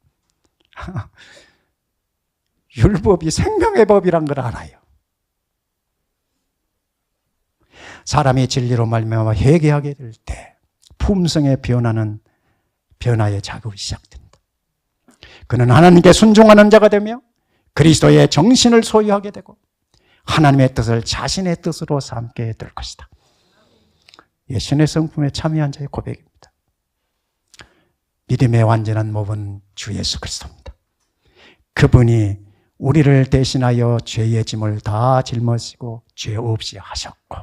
율법이 생명의 법이란 걸 알아요. 사람이 진리로 말미암아 회개하게 될 때 품성의 변화의 작업이 시작됩니다. 그는 하나님께 순종하는 자가 되며 그리스도의 정신을 소유하게 되고 하나님의 뜻을 자신의 뜻으로 삼게 될 것이다. 신의 성품에 참여한 자의 고백입니다. 믿음의 완전한 모범은 주 예수 그리스도입니다. 그분이 우리를 대신하여 죄의 짐을 다 짊어지고 죄 없이 하셨고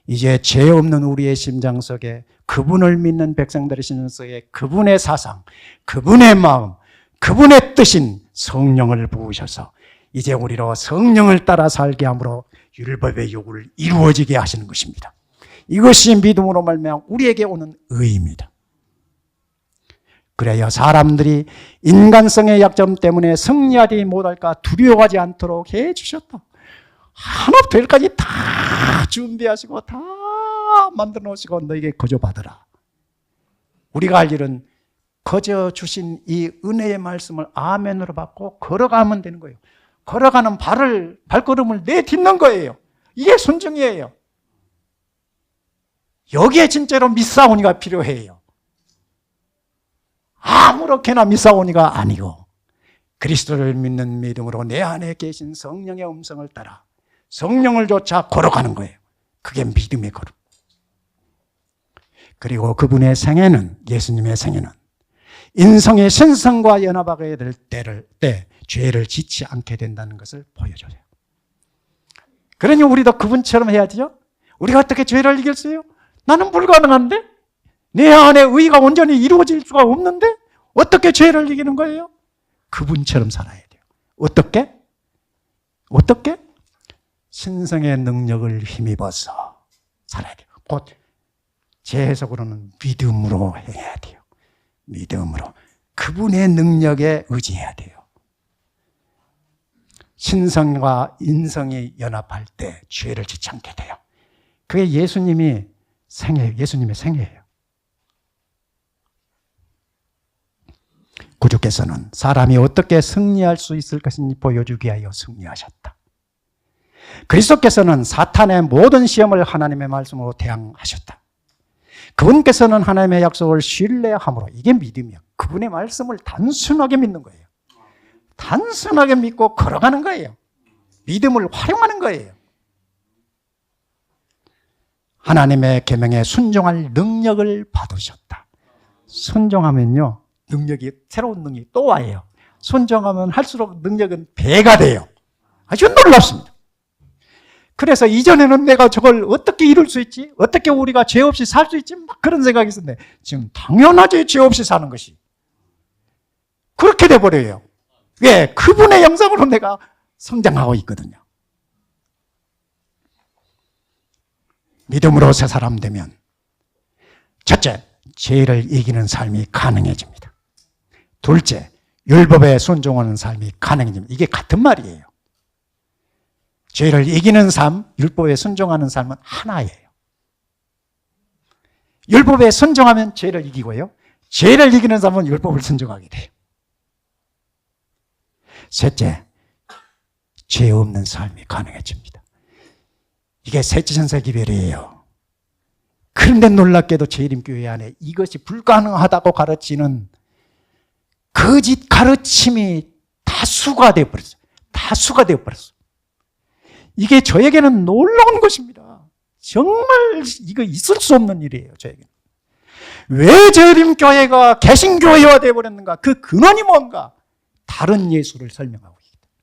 이제 죄 없는 우리의 심장 속에 그분을 믿는 백성들의 심장 속에 그분의 사상, 그분의 마음, 그분의 뜻인 성령을 부으셔서 이제 우리로 성령을 따라 살게 함으로 율법의 요구를 이루어지게 하시는 것입니다. 이것이 믿음으로 말미암아 우리에게 오는 의입니다. 그래야 사람들이 인간성의 약점 때문에 승리하지 못할까 두려워하지 않도록 해주셨다. 하나부터 열까지 다 준비하시고 다 만들어 놓으시고 너에게 거저 받으라. 우리가 할 일은 거저 주신 이 은혜의 말씀을 아멘으로 받고 걸어가면 되는 거예요. 걸어가는 발걸음을 내딛는 거예요. 이게 순종이에요. 여기에 진짜로 미사오니가 필요해요. 아무렇게나 미사오니가 아니고 그리스도를 믿는 믿음으로 내 안에 계신 성령의 음성을 따라 성령을 쫓아 걸어가는 거예요. 그게 믿음의 걸음. 그리고 그분의 생애는, 예수님의 생애는 인성의 신성과 연합하게 될 때 죄를 짓지 않게 된다는 것을 보여줘요. 그러니 우리도 그분처럼 해야죠. 우리가 어떻게 죄를 이겼어요? 나는 불가능한데? 내 안에 의가 온전히 이루어질 수가 없는데? 어떻게 죄를 이기는 거예요? 그분처럼 살아야 돼요. 어떻게? 어떻게? 신성의 능력을 힘입어서 살아야 돼요. 곧 제 해석으로는 믿음으로 행해야 돼요. 믿음으로. 그분의 능력에 의지해야 돼요. 신성과 인성이 연합할 때 죄를 짓지 않게 돼요. 그게 예수님의 생애예요. 구주께서는 사람이 어떻게 승리할 수 있을 것인지 보여주기 위하여 승리하셨다. 그리스도께서는 사탄의 모든 시험을 하나님의 말씀으로 대항하셨다. 그분께서는 하나님의 약속을 신뢰함으로, 이게 믿음이야. 그분의 말씀을 단순하게 믿는 거예요. 단순하게 믿고 걸어가는 거예요. 믿음을 활용하는 거예요. 하나님의 계명에 순종할 능력을 받으셨다. 순종하면요, 능력이, 새로운 능력이 또 와요. 순종하면 할수록 능력은 배가 돼요. 아주 놀랍습니다. 그래서 이전에는 내가 저걸 어떻게 이룰 수 있지? 어떻게 우리가 죄 없이 살 수 있지? 막 그런 생각이 있었는데 지금 당연하지, 죄 없이 사는 것이. 그렇게 돼버려요. 왜? 그분의 영상으로 내가 성장하고 있거든요. 믿음으로 새 사람 되면 첫째, 죄를 이기는 삶이 가능해집니다. 둘째, 율법에 순종하는 삶이 가능해집니다. 이게 같은 말이에요. 죄를 이기는 삶, 율법에 순종하는 삶은 하나예요. 율법에 순종하면 죄를 이기고요. 죄를 이기는 삶은 율법을 순종하게 돼요. 셋째, 죄 없는 삶이 가능해집니다. 이게 셋째천사 기별이에요. 그런데 놀랍게도 재림교회 안에 이것이 불가능하다고 가르치는 거짓 가르침이 다수가 되어버렸어요. 다수가 되어버렸어요. 이게 저에게는 놀라운 것입니다. 정말 이거 있을 수 없는 일이에요, 저에게는. 왜 재림교회가 개신교회화 되어버렸는가? 그 근원이 뭔가? 다른 예수를 설명하고 있기 때문에.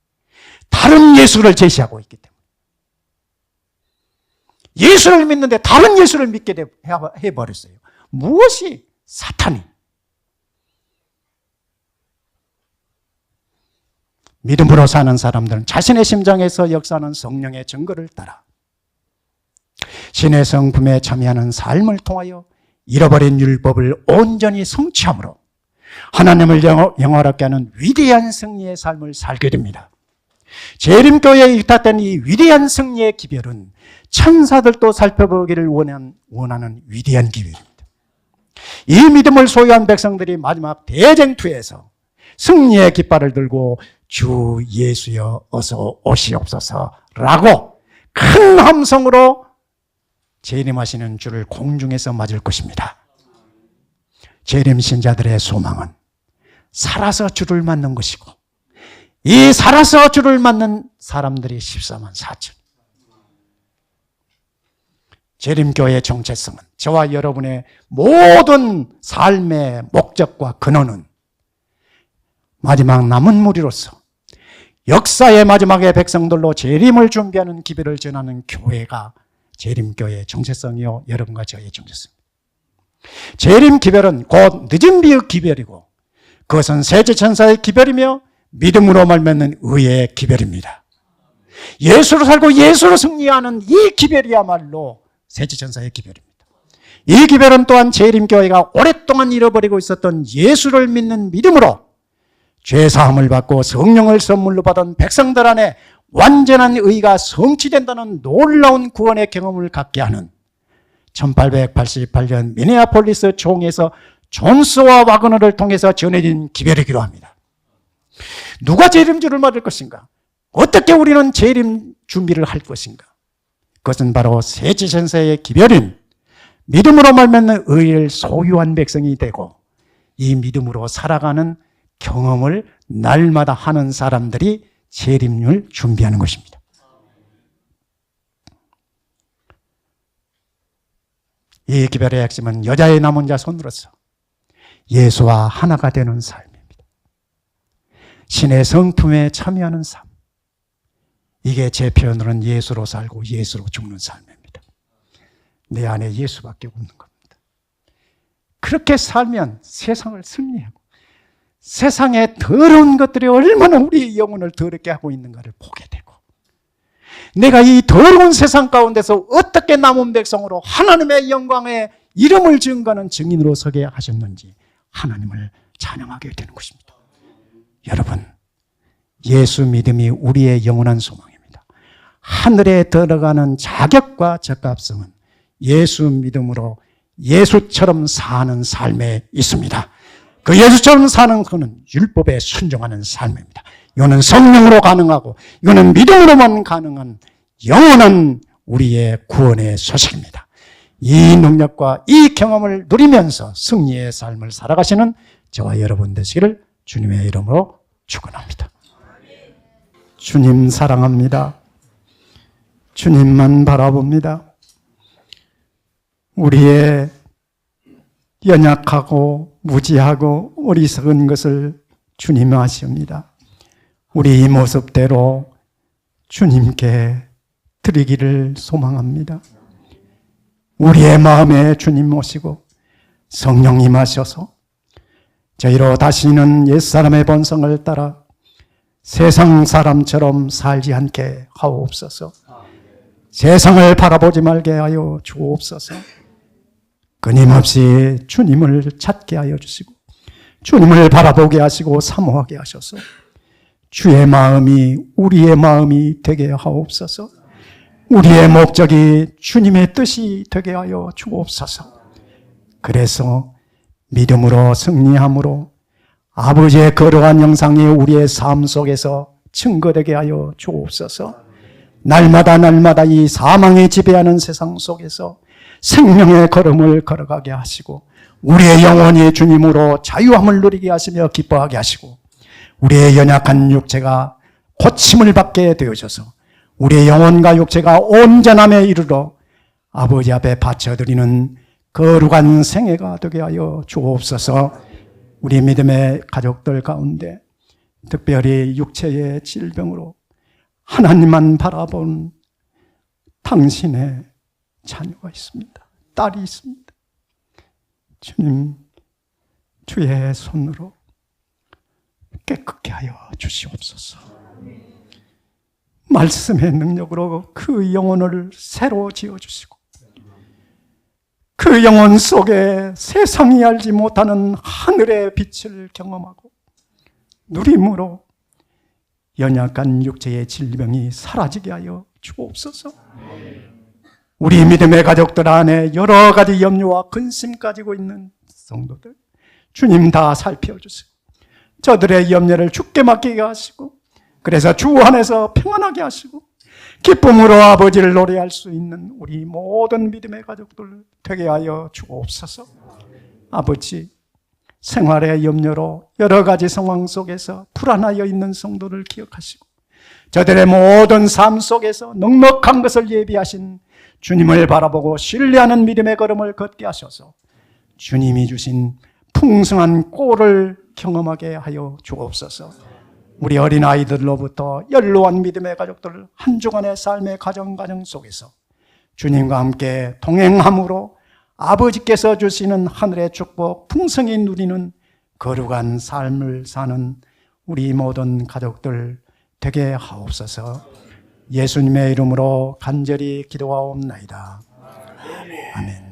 다른 예수를 제시하고 있기 때문에. 예수를 믿는데 다른 예수를 믿게 해버렸어요. 무엇이? 사탄이. 믿음으로 사는 사람들은 자신의 심장에서 역사하는 성령의 증거를 따라 신의 성품에 참여하는 삶을 통하여 잃어버린 율법을 온전히 성취함으로 하나님을 영화롭게 하는 위대한 승리의 삶을 살게 됩니다. 재림교회에 위탁된 이 위대한 승리의 기별은 천사들도 살펴보기를 원하는 위대한 기별입니다. 이 믿음을 소유한 백성들이 마지막 대쟁투에서 승리의 깃발을 들고 주 예수여 어서 오시옵소서라고 큰 함성으로 재림하시는 주를 공중에서 맞을 것입니다. 재림 신자들의 소망은 살아서 주를 맞는 것이고, 이 살아서 주를 맞는 사람들이 14만 4천. 재림교회의 정체성은, 저와 여러분의 모든 삶의 목적과 근원은 마지막 남은 무리로서 역사의 마지막에 백성들로 재림을 준비하는 기별을 전하는 교회가 재림교회의 정체성이요, 여러분과 저의 정체성입니다. 재림 기별은 곧 늦은 비의 기별이고, 그것은 셋째 천사의 기별이며 믿음으로 말맺는 의의 기별입니다. 예수로 살고 예수로 승리하는 이 기별이야말로 셋째 천사의 기별입니다. 이 기별은 또한 재림교회가 오랫동안 잃어버리고 있었던 예수를 믿는 믿음으로 죄사함을 받고 성령을 선물로 받은 백성들 안에 완전한 의가 성취된다는 놀라운 구원의 경험을 갖게 하는 1888년 미네아폴리스 총에서 존스와 와그너를 통해서 전해진 기별이기도 합니다. 누가 재림주를 맞을 것인가? 어떻게 우리는 재림 준비를 할 것인가? 그것은 바로 셋째 천사의 기별인 믿음으로 말맺는 의를 소유한 백성이 되고 이 믿음으로 살아가는 경험을 날마다 하는 사람들이 재림을 준비하는 것입니다. 이 기별의 핵심은 여자의 남은 자 손으로서 예수와 하나가 되는 삶입니다. 신의 성품에 참여하는 삶. 이게 제 표현으로는 예수로 살고 예수로 죽는 삶입니다. 내 안에 예수밖에 없는 겁니다. 그렇게 살면 세상을 승리하고 세상의 더러운 것들이 얼마나 우리 영혼을 더럽게 하고 있는가를 보게 되고, 내가 이 더러운 세상 가운데서 어떻게 남은 백성으로 하나님의 영광에 이름을 증거하는 증인으로 서게 하셨는지 하나님을 찬양하게 되는 것입니다. 여러분, 예수 믿음이 우리의 영원한 소망입니다. 하늘에 들어가는 자격과 적합성은 예수 믿음으로 예수처럼 사는 삶에 있습니다. 그 예수처럼 사는 것은 율법에 순종하는 삶입니다. 이거는 성령으로 가능하고 이거는 믿음으로만 가능한 영원한 우리의 구원의 소식입니다. 이 능력과 이 경험을 누리면서 승리의 삶을 살아가시는 저와 여러분 되시기를 주님의 이름으로 축원합니다. 주님 사랑합니다. 주님만 바라봅니다. 우리의 연약하고 무지하고 어리석은 것을 주님 아십니다. 우리 이 모습대로 주님께 드리기를 소망합니다. 우리의 마음에 주님 오시고 성령 임하셔서 저희로 다시는 옛사람의 본성을 따라 세상 사람처럼 살지 않게 하옵소서. 세상을 바라보지 말게 하여 주옵소서. 끊임없이 주님을 찾게 하여 주시고 주님을 바라보게 하시고 사모하게 하셔서 주의 마음이 우리의 마음이 되게 하옵소서. 우리의 목적이 주님의 뜻이 되게 하여 주옵소서. 그래서 믿음으로 승리함으로 아버지의 거룩한 영상이 우리의 삶 속에서 증거되게 하여 주옵소서. 날마다 이 사망이 지배하는 세상 속에서 생명의 걸음을 걸어가게 하시고 우리의 영혼이 주님으로 자유함을 누리게 하시며 기뻐하게 하시고 우리의 연약한 육체가 고침을 받게 되어져서 우리의 영혼과 육체가 온전함에 이르러 아버지 앞에 바쳐드리는 거룩한 생애가 되게 하여 주옵소서. 우리 믿음의 가족들 가운데 특별히 육체의 질병으로 하나님만 바라본 당신의 자녀가 있습니다. 딸이 있습니다. 주님, 주의 손으로 깨끗게 하여 주시옵소서. 말씀의 능력으로 그 영혼을 새로 지어주시고 그 영혼 속에 세상이 알지 못하는 하늘의 빛을 경험하고 누림으로 연약한 육체의 질병이 사라지게 하여 주옵소서. 우리 믿음의 가족들 안에 여러 가지 염려와 근심 가지고 있는 성도들 주님 다 살펴주시고 저들의 염려를 주께 맡기게 하시고 그래서 주 안에서 평안하게 하시고 기쁨으로 아버지를 노래할 수 있는 우리 모든 믿음의 가족들 되게 하여 주옵소서. 아버지, 생활의 염려로 여러 가지 상황 속에서 불안하여 있는 성도를 기억하시고 저들의 모든 삶 속에서 넉넉한 것을 예비하신 주님을 바라보고 신뢰하는 믿음의 걸음을 걷게 하셔서 주님이 주신 풍성한 꼴을 경험하게 하여 주옵소서. 우리 어린아이들로부터 연로한 믿음의 가족들 한 주간의 삶의 가정 속에서 주님과 함께 동행함으로 아버지께서 주시는 하늘의 축복 풍성히 누리는 거룩한 삶을 사는 우리 모든 가족들 되게 하옵소서. 예수님의 이름으로 간절히 기도하옵나이다. 아멘.